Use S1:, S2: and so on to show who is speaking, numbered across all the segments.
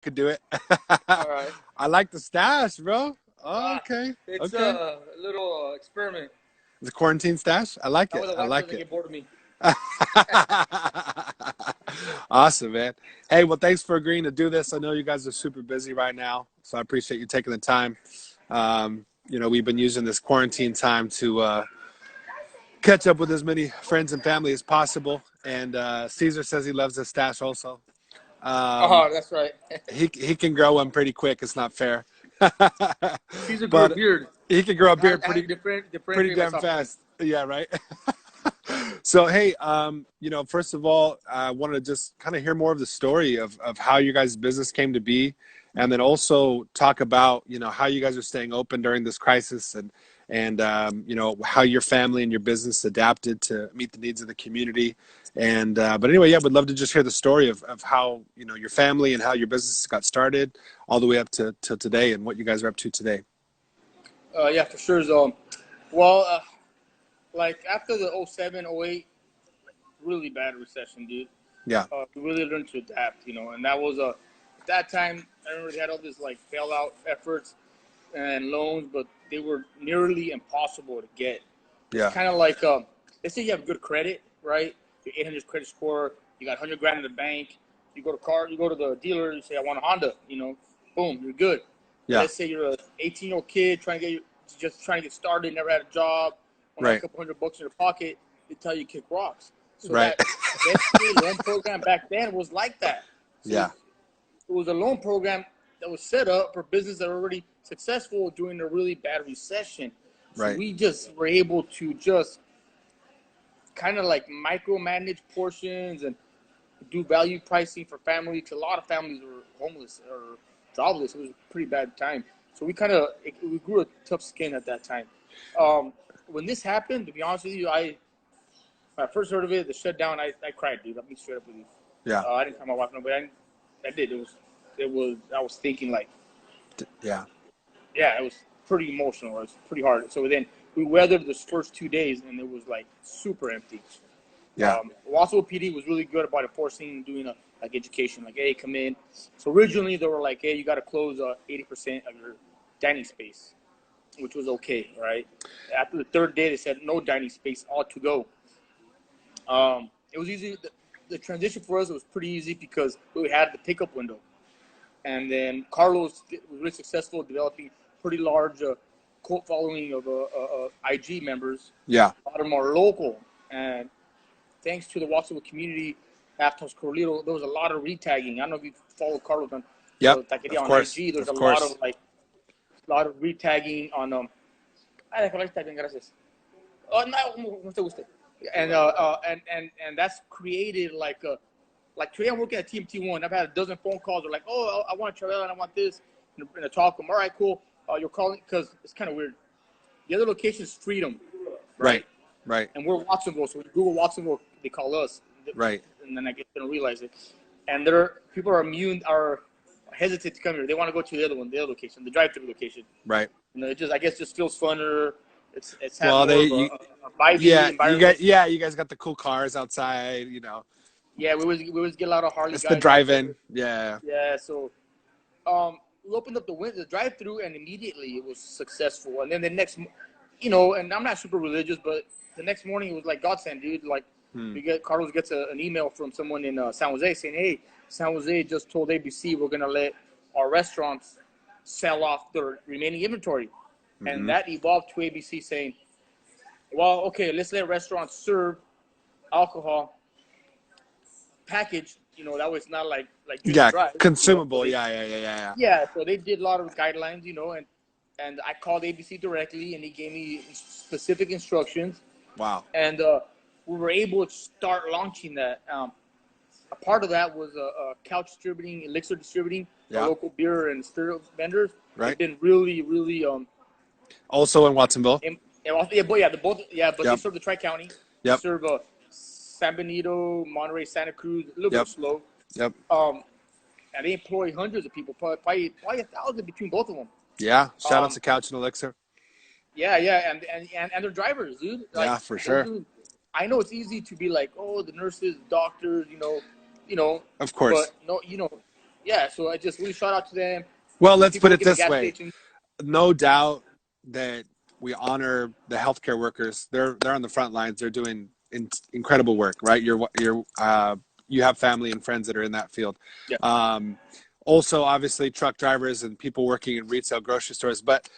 S1: could do it.
S2: All right.
S1: I like the stash, bro. Oh,
S2: Ah,
S1: okay.
S2: it's
S1: Okay.
S2: a little experiment.
S1: The quarantine stash. I like
S2: That
S1: it.
S2: way the
S1: I
S2: wife
S1: like
S2: doesn't
S1: it.
S2: get bored of me.
S1: Awesome, man. Hey, well, thanks for agreeing to do this. I know you guys are super busy right now, so I appreciate you taking the time. We've been using this quarantine time to catch up with as many friends and family as possible. And Caesar says he loves his stash also. Um,
S2: Oh, that's right.
S1: he can grow one pretty quick. It's not fair,
S2: Caesar grew a
S1: but
S2: beard.
S1: he can grow a beard
S2: I had to
S1: pretty
S2: differentiate
S1: damn
S2: myself from him.
S1: fast. Yeah, right. So hey, first of all, I wanted to just kind of hear more of the story of how you guys' business came to be, and then also talk about how you guys are staying open during this crisis, and how your family and your business adapted to meet the needs of the community. And but anyway, yeah, would love to just hear the story of how your family and how your business got started, all the way up to today, and what you guys are up to today.
S2: Yeah, for sure. So, well, like after the '07, '08, really bad recession, dude.
S1: Yeah,
S2: We really learned to adapt, and that was at that time. I remember they had all this like bailout efforts and loans, but they were nearly impossible to get. It's
S1: yeah,
S2: kind of like, let's say you have good credit, right? Your 800 credit score, you got 100 grand in the bank. You go to the dealer, you say, I want a Honda, boom, you're good. But
S1: yeah.
S2: let's say you're an 18-year-old kid just trying to get started, never had a job, only had a
S1: Right,
S2: couple $100 in your pocket, they tell you kick rocks. So
S1: right.
S2: that SBA loan program back then was like that. So
S1: Yeah,
S2: it was a loan program that was set up for businesses that were already successful during a really bad recession. So
S1: right.
S2: we just were able to just kind of like micromanage portions and do value pricing for families. A lot of families were homeless or jobless. It was a pretty bad time. So we grew a tough skin at that time. When this happened, to be honest with you, when I first heard of it, the shutdown, I cried, dude. I'll be straight up with you.
S1: Yeah,
S2: I didn't tell my wife, no, but I did. I was thinking like,
S1: yeah,
S2: yeah, it was pretty emotional. It was pretty hard. So then we weathered those first 2 days, and it was like super empty.
S1: yeah.
S2: Wassel PD was really good about enforcing doing like education, like, hey, come in. So originally they were like, hey, you got to close 80% of your dining space, which was okay, right? After the third day, they said no dining space, all to go. It was easy. The transition for us was pretty easy because we had the pickup window. And then Carlos was really successful developing pretty large cult following of IG members.
S1: Yeah,
S2: A lot of them are local. And thanks to the Watsonville community, after Corlito, there was a lot of retagging. I don't know if you follow Carlos on
S1: yep.
S2: Taqueria
S1: Of
S2: on
S1: course,
S2: IG. There's a
S1: of course.
S2: lot of retagging on Ay, déjalo, está bien, gracias. Oh, no, no te guste. And that's created like today I'm working at TMT1. I've had a dozen phone calls. They're like, oh, I want to try that. I want this. And I talk to them. All right, cool. You're calling because it's kind of weird. The other location is Freedom,
S1: Right,
S2: right?
S1: right,
S2: And we're Watsonville. So when you Google Watsonville, they call us.
S1: right.
S2: And then I guess they don't realize it. And people are hesitant to come here. They want to go to the other location, the drive-through location.
S1: Right.
S2: I guess just feels funner. It's has
S1: Well,
S2: more of a vibey environment.
S1: you guys got the cool cars outside.
S2: Yeah, we always get a lot of Harley
S1: It's the
S2: guys out there.
S1: drive-in. Yeah,
S2: Yeah, so we opened up the drive-through, and immediately it was successful. And then the next, and I'm not super religious, but the next morning it was like godsend, dude. Like Carlos gets an email from someone in San Jose saying, "Hey, San Jose just told ABC we're gonna let our restaurants sell off their remaining inventory," and that evolved to ABC saying, "Well, okay, let's let restaurants serve alcohol packaged. That way it's not like drink and
S1: yeah.
S2: drive. So
S1: Consumable.
S2: they
S1: Yeah.
S2: Yeah, so they did a lot of guidelines, and I called ABC directly, and he gave me specific instructions,
S1: Wow.
S2: and we were able to start launching that. A part of that was couch distributing, elixir distributing, our
S1: Yeah.
S2: local beer and spirit vendors. They've
S1: Right.
S2: been really, really,
S1: Also in Watsonville.
S2: but they
S1: Yep.
S2: serve the Tri County. They
S1: Yep.
S2: serve San Benito, Monterey, Santa Cruz, a little
S1: Yep.
S2: bit slow.
S1: Yep.
S2: And they employ hundreds of people, probably 1,000 between both of them.
S1: Yeah. Shout out
S2: Um,
S1: to Couch and Elixir.
S2: yeah, and they're drivers, dude. Like
S1: Yeah, for
S2: they'll
S1: sure.
S2: do. I know it's easy to be like, oh, the nurses, doctors,
S1: Of course.
S2: but no, yeah, so I just really shout out to them.
S1: Well, let's
S2: People
S1: put it
S2: working the
S1: this
S2: gas
S1: way.
S2: station.
S1: No doubt that we honor the healthcare workers. They're on the front lines. They're doing incredible work, right? You have family and friends that are in that field.
S2: Yeah.
S1: Um, Also, obviously, truck drivers and people working in retail grocery stores. But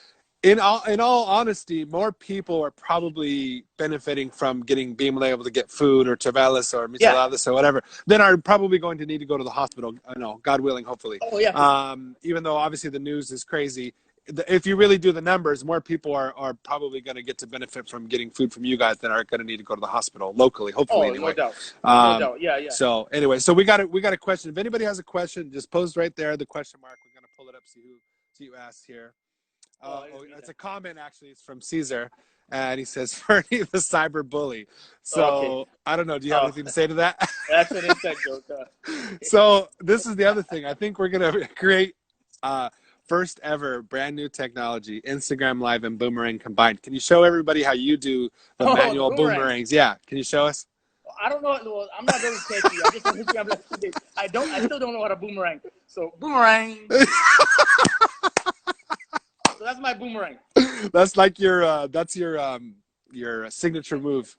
S1: in all honesty, more people are probably benefiting from being able to get food or Tavelis or
S2: Yeah.
S1: Micheladas or whatever than are probably going to need to go to the hospital. I know, God willing, hopefully.
S2: Oh yeah. For sure.
S1: Even though obviously the news is crazy, if you really do the numbers, more people are probably going to get to benefit from getting food from you guys than are going to need to go to the hospital locally, hopefully
S2: Oh, no
S1: anyway.
S2: doubt. No doubt. Yeah, yeah.
S1: So anyway, so we got a question. If anybody has a question, just post right there the question mark. We're going to pull it up, see who asked here. It's a comment actually. It's from Caesar, and he says, "Fernie the cyber bully." So
S2: Okay.
S1: I don't know. Do you have anything to say to that?
S2: That's an inside joke.
S1: So this is the other thing. I think we're gonna create first ever brand new technology, Instagram Live and Boomerang combined. Can you show everybody how you do the
S2: Oh, the
S1: manual
S2: boomerang.
S1: boomerangs? Yeah. Can you show us?
S2: I don't know. Well, I'm not very techy. I just on Instagram like 2 days. I still don't know how to boomerang. So boomerang. So that's my boomerang.
S1: That's like your signature move.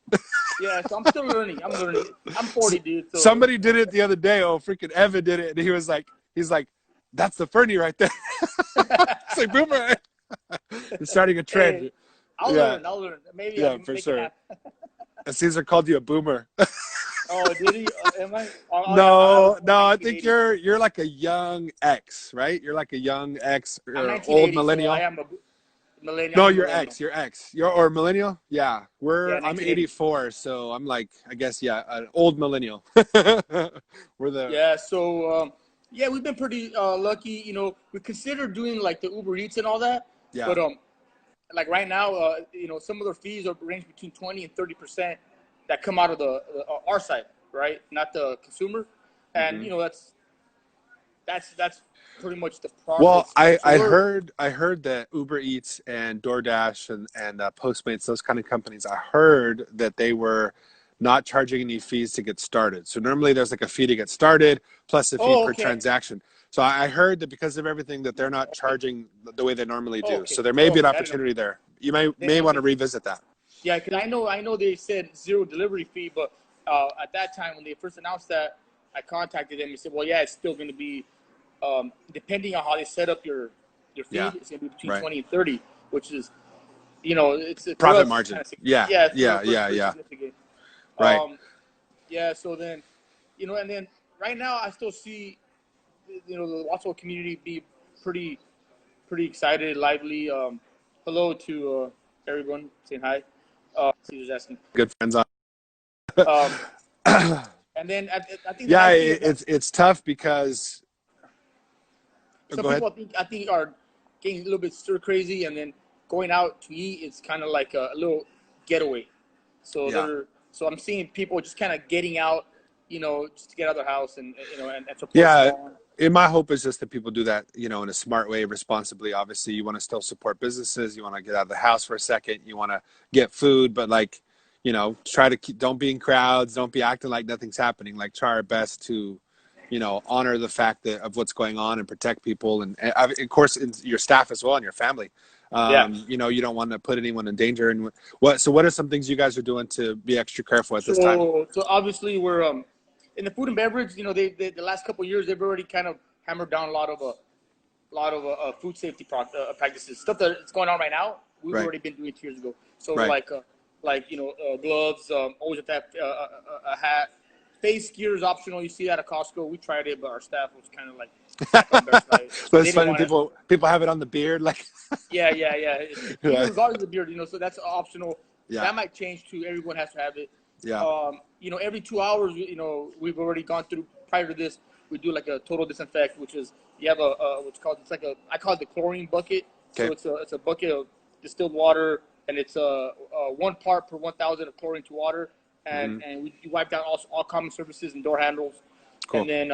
S2: Yeah. So I'm still learning. I'm learning. I'm 40, dude. So
S1: Somebody did it the other day. Oh, freaking Evan did it, and he's like, that's the Fernie right there. It's like boomerang. It's starting a trend.
S2: Hey, I'll learn. Maybe I can
S1: for
S2: make
S1: sure.
S2: it happen.
S1: Caesar called you a boomer.
S2: Oh, did he? Am I?
S1: No, I think you're like a young X, right? You're like a young X
S2: I'm
S1: or old
S2: 1980, so I
S1: millennial.
S2: am a millennial.
S1: No,
S2: I'm a
S1: you're
S2: millennial.
S1: X. You're X. You're or millennial. Yeah,
S2: Yeah,
S1: I'm
S2: 1980.
S1: 84, so I'm like I guess an old millennial. We're the
S2: Yeah. So yeah, we've been pretty lucky. You know, we consider doing like the Uber Eats and all that,
S1: yeah.
S2: but like right now, you know, some of their fees are range between 20 and 30% that come out of the our side, right? Not the consumer, and you know that's pretty much the
S1: Well,
S2: profits.
S1: I,
S2: So
S1: I heard I heard that Uber Eats and DoorDash and Postmates, those kind of companies, I heard that they were not charging any fees to get started. So normally there's like a fee to get started plus a fee
S2: oh,
S1: per
S2: okay,
S1: transaction. So I heard that because of everything that they're not
S2: okay,
S1: charging the way they normally
S2: oh,
S1: do.
S2: okay,
S1: So there may
S2: oh,
S1: be an
S2: okay. I didn't know.
S1: opportunity there. You may want
S2: Okay.
S1: to revisit that.
S2: Yeah, because I know they said zero delivery fee, but at that time when they first announced that, I contacted them and said, well, yeah, it's still going to be depending on how they set up your
S1: Yeah.
S2: feed, it's going to be between
S1: Right.
S2: 20 and 30, which is, you know, it's for
S1: Profit
S2: us,
S1: margin.
S2: kind of,
S1: Yeah.
S2: yeah,
S1: Yeah.
S2: for
S1: Yeah.
S2: pretty
S1: Yeah.
S2: significant.
S1: Right.
S2: Yeah, so then, you know, and then right now I still see, you know, the Wattsville community be pretty excited, lively. Hello to everyone saying hi. Caesar's asking.
S1: Good friends on.
S2: Um, and then I think the
S1: Yeah,
S2: nice thing about
S1: it's tough because
S2: some
S1: go ahead.
S2: people I think are getting a little bit stir crazy, and then going out to eat is kind of like a little getaway. So
S1: Yeah.
S2: so I'm seeing people just kind of getting out, you know, just to get out of their house and you know and support
S1: Yeah.
S2: someone.
S1: And my hope is just that people do that, in a smart way, responsibly. Obviously, you want to still support businesses. You want to get out of the house for a second. You want to get food, but try to don't be in crowds. Don't be acting like nothing's happening. Like try our best to, honor the fact of what's going on and protect people. And of course, your staff as well and your family.
S2: Yeah.
S1: You don't want to put anyone in danger. And so what are some things you guys are doing to be extra careful at this time?
S2: So obviously we're in the food and beverage. You know, they the last couple of years they've already kind of hammered down a lot of food safety practices. Stuff that's going on right now. We've
S1: Right.
S2: already been doing 2 years ago. So
S1: Right.
S2: like gloves. Always have to have a hat. Face gear is optional. You see that at Costco. We tried it, but our staff was kind of like.
S1: So it's funny people have it on the beard, like.
S2: Yeah.
S1: Yeah.
S2: Regardless of the beard, so that's optional.
S1: Yeah.
S2: That might change too. Everyone has to have it.
S1: Yeah.
S2: Every 2 hours, we've already gone through. Prior to this, we do like a total disinfect, which is you have I call it the chlorine bucket.
S1: Okay.
S2: So it's a bucket of distilled water, and it's 1 part per 1,000 of chlorine to water, and we wipe down all common surfaces and door handles.
S1: Cool.
S2: And then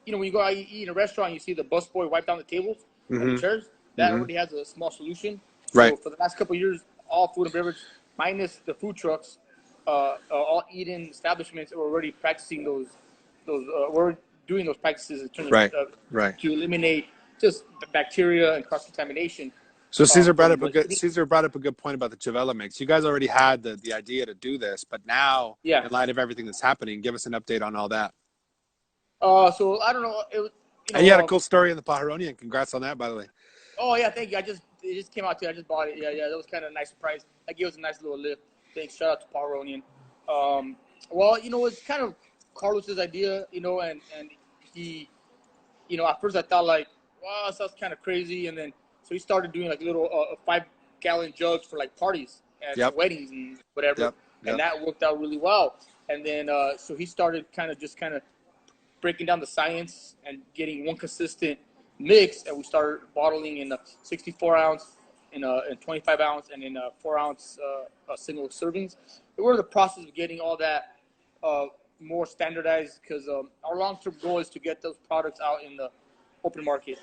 S2: when you go out eat in a restaurant, you see the busboy wipe down the tables and the chairs. That already has a small solution.
S1: Right.
S2: So for the last couple of years, all food and beverage, minus the food trucks, all eat-in establishments are already practicing those. We're doing those practices in terms
S1: Right.
S2: of
S1: Right.
S2: to eliminate just bacteria and cross contamination.
S1: So Caesar brought up a
S2: But
S1: good point about the Chavela mix. You guys already had the idea to do this, but now,
S2: yeah.
S1: in light of everything that's happening, give us an update on all that.
S2: So I don't know. It was,
S1: And you had a cool story in the Pajaroni, and congrats on that, by the way.
S2: Oh yeah, thank you. It just came out too. I just bought it. Yeah, that was kind of a nice surprise. That gave us a nice little lift. Thanks. Shout out to Paul Ronian. Well, it's kind of Carlos's idea, and he, at first I thought like, wow, that sounds kind of crazy, and then so he started doing like little 5-gallon jugs for like parties and
S1: Yep.
S2: weddings and whatever,
S1: Yep.
S2: and that worked out really well. And then so he started kind of breaking down the science and getting one consistent mix, and we started bottling in a 64 ounce, in 25 ounce, and in a 4 ounce single servings. And we're in the process of getting all that more standardized because our long-term goal is to get those products out in the open market.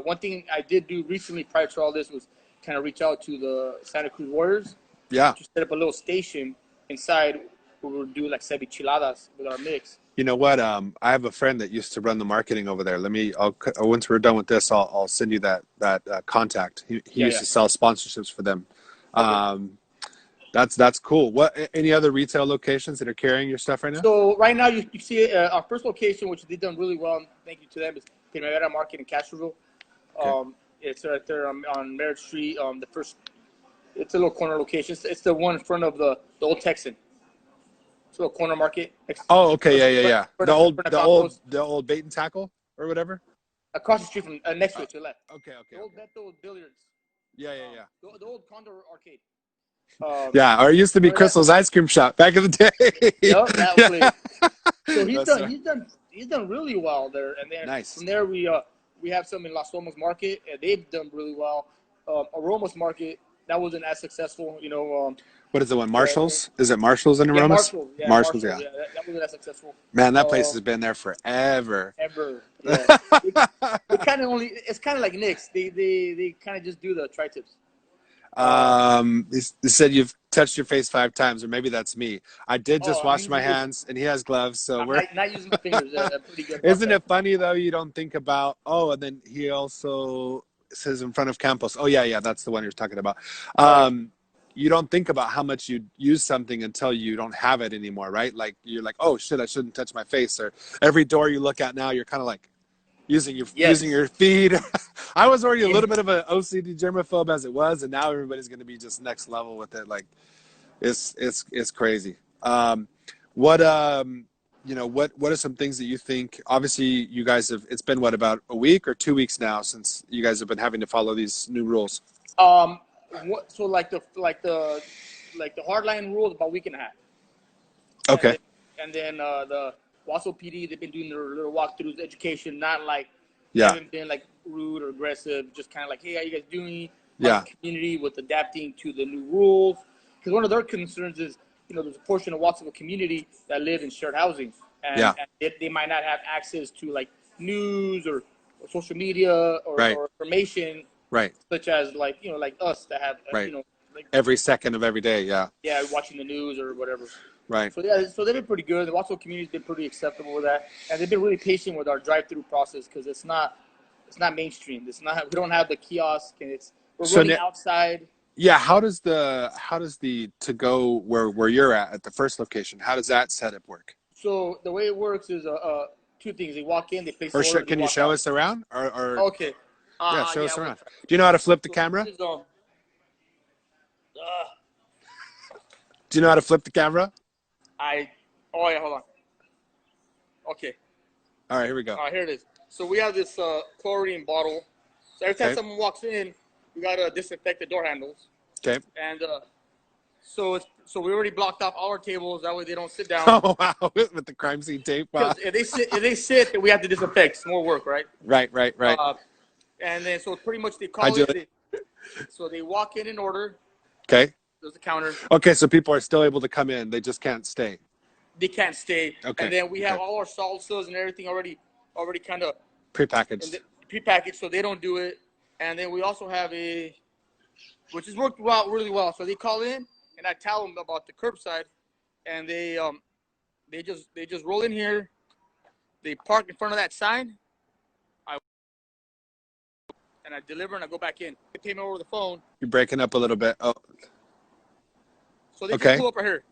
S2: One thing I did do recently prior to all this was kind of reach out to the Santa Cruz Warriors.
S1: Yeah.
S2: To set up a little station inside where we would do like cevichiladas with our mix.
S1: You know what? I have a friend that used to run the marketing over there. Once we're done with this, I'll send you that contact. He used to sell sponsorships for them.
S2: Okay.
S1: That's cool. What any other retail locations that are carrying your stuff right now?
S2: So right now you see our first location, which they've done really well. And thank you to them. Is Primavera Market in Castroville.
S1: Okay.
S2: It's right there on Merritt Street. It's a little corner location. It's the one in front of the old Texan. It's a little corner market.
S1: Oh, okay, yeah. The old bait and tackle or whatever.
S2: Across the street from next to it, to the left.
S1: Okay.
S2: The old Beto Billiards.
S1: Yeah.
S2: The old Condor Arcade.
S1: Yeah, or it used to be Crystal's Ice Cream Shop back in the day.
S2: Yep, that place. So he's done really well there, and then
S1: nice.
S2: From there we have some in Las Lomas Market, and they've done really well. Aromas Market, that wasn't as successful,
S1: What is the one? Marshalls? Is it Marshalls in Aromas?
S2: Marshalls,
S1: yeah.
S2: That wasn't as successful.
S1: Man, that place has been there forever.
S2: Ever. Yeah. It's kind of like Nick's. They kind of just do the tri-tips.
S1: He said you've touched your face 5 times, or maybe that's me. I did just wash my hands, and he has gloves, so we're
S2: not using my fingers. Pretty good.
S1: Isn't it funny though? You don't think about and then he also says in front of Campos. Oh yeah, that's the one you're talking about. You don't think about how much you use something until you don't have it anymore, right? Like you're like, oh shit, I shouldn't touch my face. Or every door you look at now, you're kind of like using your feet. I was already a little bit of an OCD germaphobe as it was, and now everybody's going to be just next level with it. Like it's crazy. What are some things that you think? Obviously, you guys have. It's been about a week or 2 weeks now since you guys have been having to follow these new rules.
S2: So like the hardline rule is about a week and a half.
S1: Okay.
S2: And then the Wasso PD, they've been doing their little walkthroughs, education, not like haven't been like rude or aggressive, just kind of like, hey, how you guys doing? The community with adapting to the new rules. Because one of their concerns is, there's a portion of Watsonville community that live in shared housing, and they might not have access to like news or social media or information.
S1: Right.
S2: Such as like us that have like
S1: every second of every day,
S2: watching the news or whatever.
S1: Right.
S2: So so they've been pretty good. The Watsonville community's been pretty acceptable with that, and they've been really patient with our drive-through process because it's not mainstream. We don't have the kiosk, and we're running outside.
S1: Yeah. How does the to go where you're at the first location? How does that setup work?
S2: So the way it works is 2 things. They walk in, they place
S1: or
S2: order.
S1: Can you show us around? Or
S2: okay.
S1: Show us around. Do you know how to flip the camera? Do you know how to flip the camera?
S2: Hold on. Okay.
S1: All right, here we go.
S2: All right, here it is. So we have this chlorine bottle. So every time someone walks in, we gotta disinfect the door handles.
S1: Okay.
S2: And so we already blocked off all our tables. That way they don't sit down.
S1: Oh wow! With the crime scene tape.
S2: If they sit, then we have to disinfect. It's more work, right?
S1: Right.
S2: And then so pretty much they call it. So they walk in order.
S1: Okay.
S2: There's a counter.
S1: Okay, so people are still able to come in. They just can't stay.
S2: They can't stay.
S1: Okay.
S2: And then we have all our salsas and everything already kind of
S1: prepackaged.
S2: Prepackaged, so they don't do it. And then we also have which has worked really well. So they call in, and I tell them about the curbside, and they just roll in here, They park in front of that sign. And I deliver and I go back in. They pay me over the phone.
S1: You're breaking up a little bit. Oh,
S2: So they just
S1: okay.
S2: pull up right here.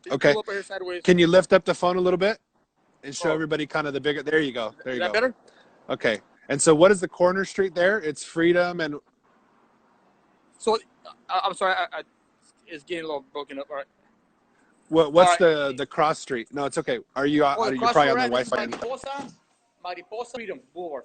S2: They just
S1: Okay.
S2: pull up right here sideways.
S1: Can you lift up the phone a little bit and show
S2: Oh,
S1: everybody kind of the bigger? There you go. There
S2: is
S1: you
S2: that
S1: go.
S2: better?
S1: Okay. And so what is the corner street there? It's Freedom and
S2: So I'm sorry, it's getting a little broken up. All right.
S1: what's the cross street? No, it's okay. Are you
S2: The
S1: you're
S2: cross
S1: probably
S2: street
S1: on the
S2: right is
S1: Wi-Fi?
S2: Mariposa Freedom Boulevard.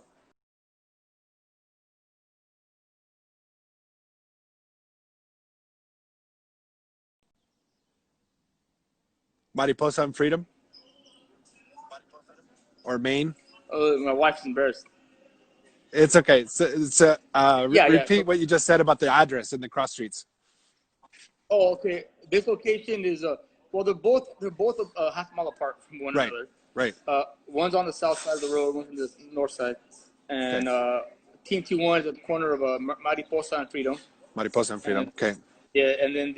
S1: Mariposa and Freedom or Maine?
S2: My wife's embarrassed.
S1: It's okay. So,
S2: Yeah.
S1: repeat what you just said about the address and the cross streets.
S2: Oh, okay. This location is well, they're both half a mile apart from one
S1: Right.
S2: another.
S1: Right.
S2: One's on the south side of the road, one's on the north side, and
S1: Okay.
S2: Team T1 is at the corner of Mariposa and Freedom.
S1: Mariposa and Freedom.
S2: And
S1: Okay.
S2: yeah, and then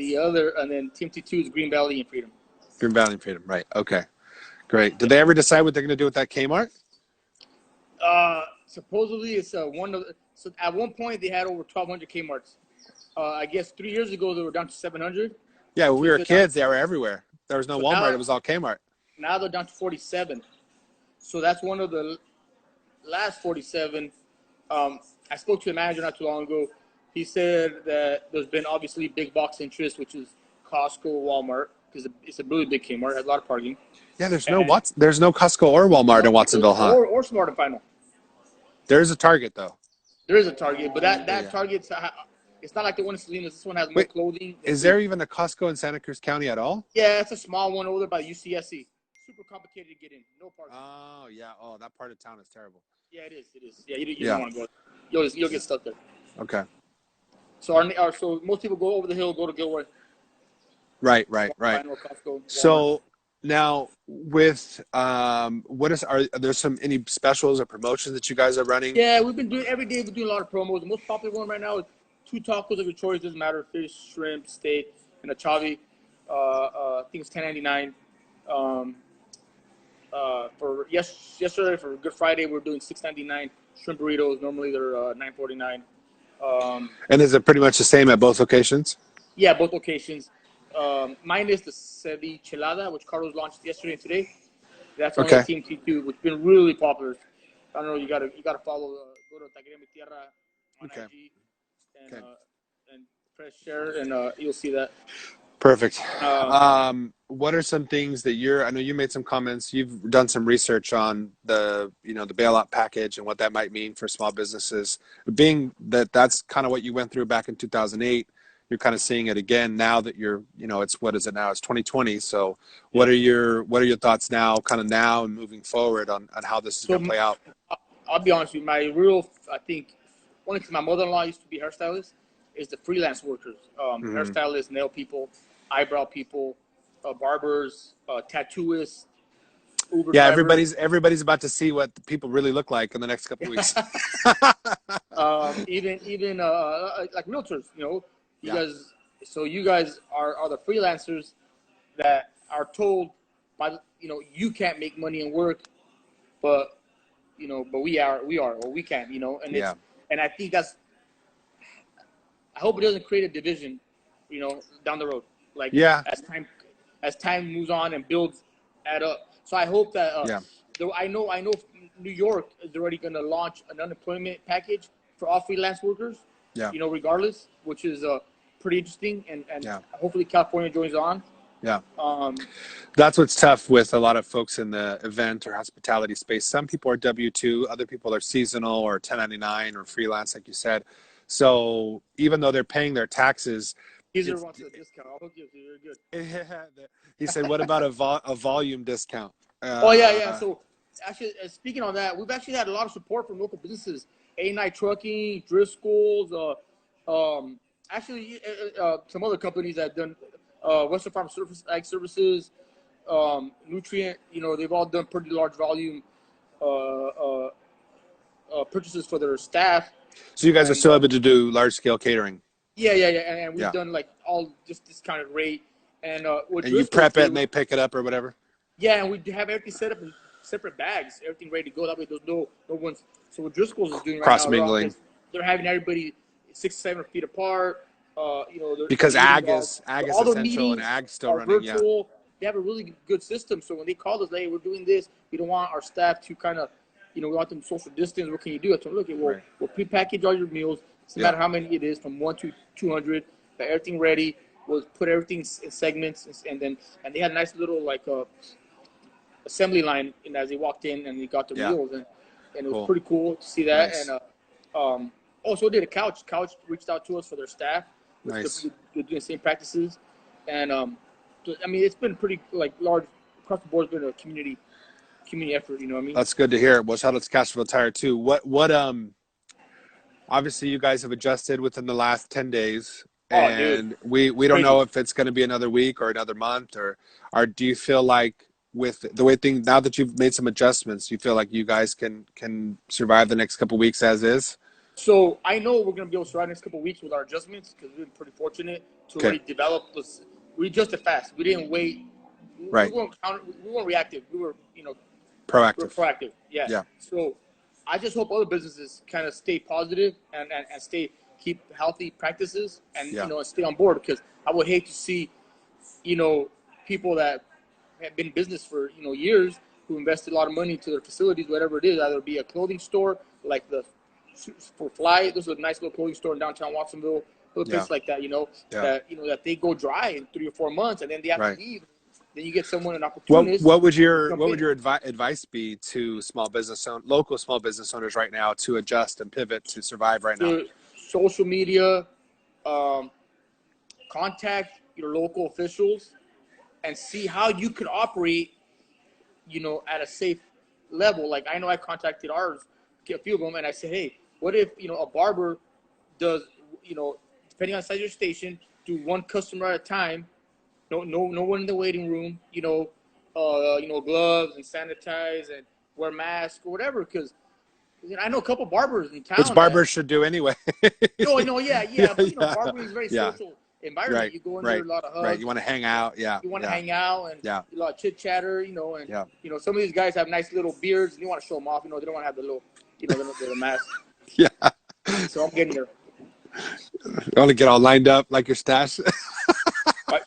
S2: Team T2 is Green Valley and Freedom.
S1: Green Valley and Freedom. Right. Okay. Great. Did they ever decide what they're going to do with that Kmart?
S2: Supposedly it's one of. So at one point they had over 1,200 Kmart's. I guess 3 years ago they were down to 700.
S1: Yeah, when we were kids, they were everywhere. There was no
S2: So
S1: Walmart. It was all Kmart.
S2: Now they're down to 47. So that's one of the last 47. I spoke to a manager not too long ago. He said that there's been obviously big box interest, which is Costco, Walmart, because it's a really big Kmart. It has a lot of parking.
S1: Yeah, there's no Costco or Walmart in Watsonville, huh?
S2: Or Smart and Final.
S1: There's a Target though.
S2: There is a Target, but that Target's it's not like the one in Salinas. This one has more clothing.
S1: Is there even a Costco in Santa Cruz County at all?
S2: Yeah, it's a small one over there by UCSC. Super complicated to get in. No parking.
S1: Oh yeah. Oh, that part of town is terrible.
S2: Yeah, it is. It is. Yeah, you don't want to go. You'll get stuck there.
S1: Okay.
S2: So so most people go over the hill, go to Gilroy.
S1: Right.
S2: Costco,
S1: So now with are there any specials or promotions that you guys are running?
S2: Yeah, we've been doing every day. We're doing a lot of promos. The most popular one right now is 2 tacos of your choice. Doesn't matter, fish, shrimp, steak, and a chavi. I think it's $10.99. For yesterday for Good Friday, we're doing $6.99 shrimp burritos. Normally they're $9.49.
S1: And is it pretty much the same at both locations?
S2: Yeah, both locations. Mine is the Chelada, which Carlos launched yesterday and today. That's on Team T2, which has been really popular. I don't know. You gotta follow. Go to Taqueria Mi Tierra on IG and press share, and you'll see that.
S1: Perfect. What are some things that I know you made some comments. You've done some research on the bailout package and what that might mean for small businesses. Being that's kind of what you went through back in 2008. You're kind of seeing it again now that what is it now? It's 2020. So what are your thoughts now, kind of now and moving forward on how this is going to play out?
S2: I'll be honest with you. I think, only because my mother-in-law used to be hairstylist, is the freelance workers, hairstylists, nail people, eyebrow people, barbers, tattooists, Uber drivers.
S1: Everybody's about to see what people really look like in the next couple of weeks.
S2: Even like realtors, you guys are the freelancers that are told by you can't make money and work, but we can, and I think I hope it doesn't create a division, down the road. Like as time moves on and builds add up. So I hope that I know New York is already going to launch an unemployment package for all freelance workers.
S1: Yeah.
S2: Regardless, which is pretty interesting, and hopefully California joins on.
S1: Yeah. That's what's tough with a lot of folks in the event or hospitality space. Some people are W-2, other people are seasonal or 1099 or freelance, like you said. So even though they're paying their taxes,
S2: Caesar wants a discount. I'll hook you up. You're good.
S1: He said, "What about a volume discount?"
S2: Yeah. So actually, speaking on that, we've actually had a lot of support from local businesses, A9 Trucking, Driscoll's, some other companies that have done Western Farm Ag Services, Nutrient. They've all done pretty large volume purchases for their staff.
S1: So you guys are still able to do large scale catering?
S2: Yeah. And we've done like all just discounted rate. And
S1: you prep it and they pick it up or whatever?
S2: Yeah, and we have everything set up in separate bags, everything ready to go. That way, there's no one's. So what Driscoll's is doing right
S1: Cross
S2: now,
S1: mingling.
S2: they're having everybody 6-7 feet apart. They're
S1: Because
S2: meeting
S1: ag is
S2: all their
S1: essential and
S2: meetings
S1: ag's still
S2: are
S1: running. Yeah.
S2: virtual. They have a really good system. So when they call us, hey, we're doing this. We don't want our staff to kind of, we want them social distance. What can you do? I told them, look,
S1: Right.
S2: we'll prepackage all your meals. No matter how many it is, from 1 to 200. Got everything ready. We'll put everything in segments, and they had a nice little assembly line. And as they walked in and they got their meals, and it was pretty cool to see that.
S1: Nice.
S2: And also did a couch. Couch reached out to us for their staff.
S1: Nice.
S2: They're doing the same practices, and I mean, it's been pretty large across the board. It's been a community effort. You know what I mean?
S1: That's good to hear. Well, shout out to Castroville Tire too. What obviously you guys have adjusted within the last 10 days. And we don't know if it's going to be another week or another month, or do you feel like with the way things, now that you've made some adjustments, you feel like you guys can survive the next couple of weeks as is?
S2: So I know we're going to be able to survive the next couple of weeks with our adjustments, because we've been pretty fortunate to already develop this. We adjusted fast. We didn't wait.
S1: Right.
S2: We weren't reactive. We were,
S1: proactive.
S2: We were proactive. Yeah. So I just hope other businesses kind of stay positive and keep healthy practices and stay on board, because I would hate to see people that have been in business for years, who invested a lot of money into their facilities, whatever it is, either be a clothing store like the for Fly. There's a nice little clothing store in downtown Watsonville, little place like that, that they go dry in 3 or 4 months, and then they have to leave. Then you get someone, an opportunist.
S1: What would your advice be to local small business owners right now to adjust and pivot to survive right now?
S2: Social media, contact your local officials, and see how you could operate, at a safe level. Like, I know I contacted a few of them, and I said, hey, what if a barber does, depending on the size of your station, do one customer at a time. No one in the waiting room. Gloves and sanitize and wear masks or whatever. Because I know a couple barbers in town.
S1: Which barbers should do anyway.
S2: No, yeah. But barbering is a very social environment.
S1: Right.
S2: You go in there, a lot of hugs.
S1: Right. You want to hang out. Yeah.
S2: You want to hang out and a lot of chit chatter. And some of these guys have nice little beards, and you want to show them off. They don't want to have the little, the mask.
S1: Yeah.
S2: So I'm getting there.
S1: You want to get all lined up like your stash.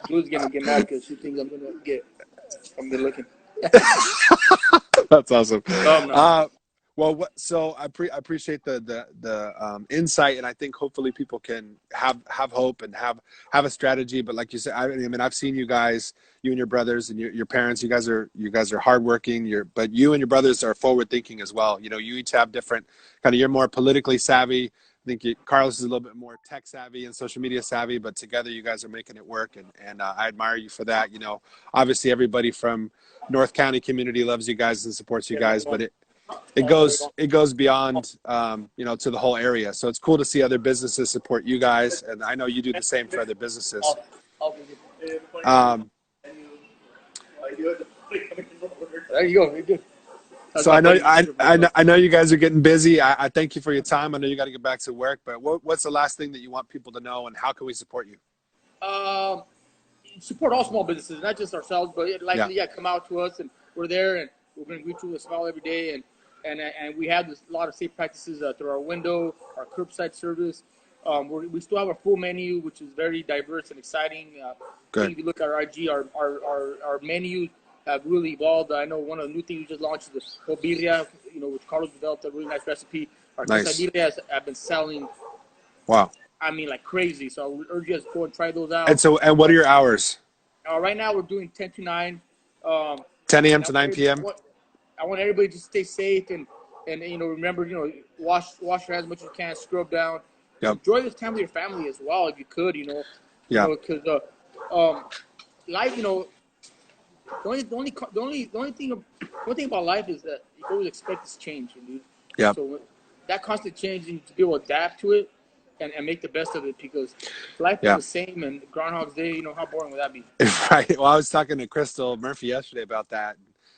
S2: Blue's gonna get mad because she thinks I'm good looking.
S1: That's awesome.
S2: No.
S1: So I appreciate the insight, and I think hopefully people can have hope and have a strategy. But like you said, I mean, I've seen you guys, you and your brothers and your parents. You guys are hardworking. But you and your brothers are forward thinking as well. You each have different you're more politically savvy. I think Carlos is a little bit more tech savvy and social media savvy, but together you guys are making it work, and I admire you for that. Obviously everybody from North County community loves you guys and supports you guys, but it goes beyond to the whole area. So it's cool to see other businesses support you guys, and I know you do the same for other businesses.
S2: There you go. You're good.
S1: So I know you guys are getting busy. I thank you for your time. I know you got to get back to work, but what's the last thing that you want people to know, and how can we support you?
S2: Support all small businesses, not just ourselves, but come out to us, and we're there, and we're going to greet you with a smile every day, and we have a lot of safe practices through our window, our curbside service. We still have a full menu, which is very diverse and exciting.
S1: Good.
S2: If you look at our IG, our menu have really evolved. I know one of the new things we just launched is the birria, which Carlos developed a really nice recipe. Our quesadillas have been selling.
S1: Wow.
S2: I mean, like crazy. So I would urge you guys to go and try those out.
S1: And what are your hours?
S2: Right now we're doing 10 to 9.
S1: 10 a.m. to 9 p.m.
S2: I want everybody to stay safe and remember, wash your hands as much as you can, scrub down.
S1: Yep.
S2: Enjoy this time with your family as well if you could, because life, the only thing about life is that you always expect this change, dude.
S1: Yeah.
S2: So that constant change, you need to be able to adapt to it and make the best of it, because life is the same, and Groundhog's Day, how boring would that be?
S1: Right. Well, I was talking to Crystal Murphy yesterday about that.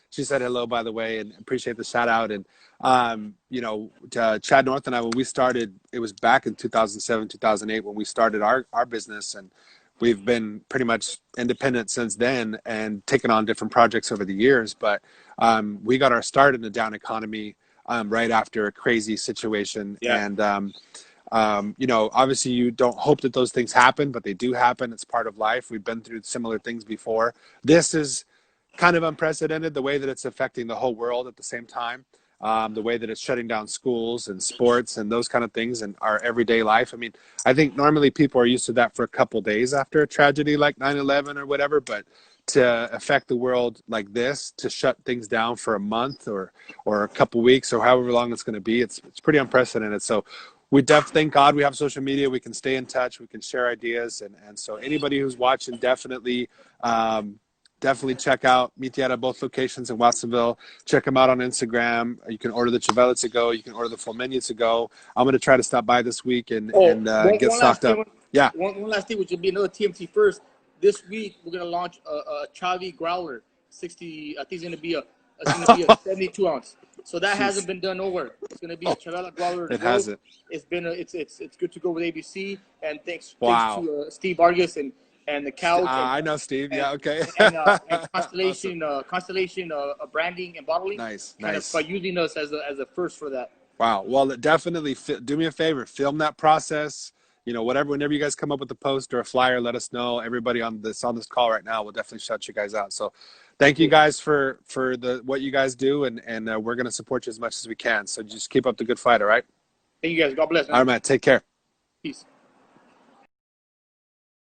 S1: She said hello, by the way, and appreciate the shout out. And, to Chad North and I, when we started, it was back in 2007, 2008 when we started our business. And we've been pretty much independent since then and taken on different projects over the years. But We got our start in the down economy right after a crazy situation.
S2: Yeah.
S1: And, you know, obviously you don't hope that those things happen, but they do happen. It's part of life. We've been through similar things before. This is kind of unprecedented, the way that it's affecting the whole world at the same time. The way that it's shutting down schools and sports and those kind of things and our everyday life. I mean, I think normally people are used to that for a couple days after a tragedy like 9/11 or whatever, but to affect the world like this, to shut things down for a month or a couple weeks or however long it's going to be, it's pretty unprecedented. So we thank God we have social media. We can stay in touch. We can share ideas. And so anybody who's watching, definitely check out Mi Tierra, both locations in Watsonville. Check them out on Instagram. You can order the Chavela to go. You can order the full menu to go. I'm going to try to stop by this week and get stocked up. Yeah.
S2: One last thing, which will be another TMT first. This week, we're going to launch a Chavi Growler 60. I think it's going to be a 72 ounce. So that hasn't been done nowhere. It's going to be a Chavela Growler.
S1: It hasn't.
S2: It's good to go with ABC. And thanks to Steve Vargas and the couch.
S1: I know Steve. Yeah, okay.
S2: and Constellation, awesome. Constellation branding and bottling.
S1: Nice.
S2: By using us as a first for that.
S1: Wow. Well, definitely do me a favor. Film that process. You know, whenever you guys come up with a post or a flyer, let us know. Everybody on this call right now, we'll definitely shout you guys out. So thank you guys for what you guys do, and we're going to support you as much as we can. So just keep up the good fight, all right?
S2: Thank you guys. God bless. Man.
S1: All right, man. Take care.
S2: Peace.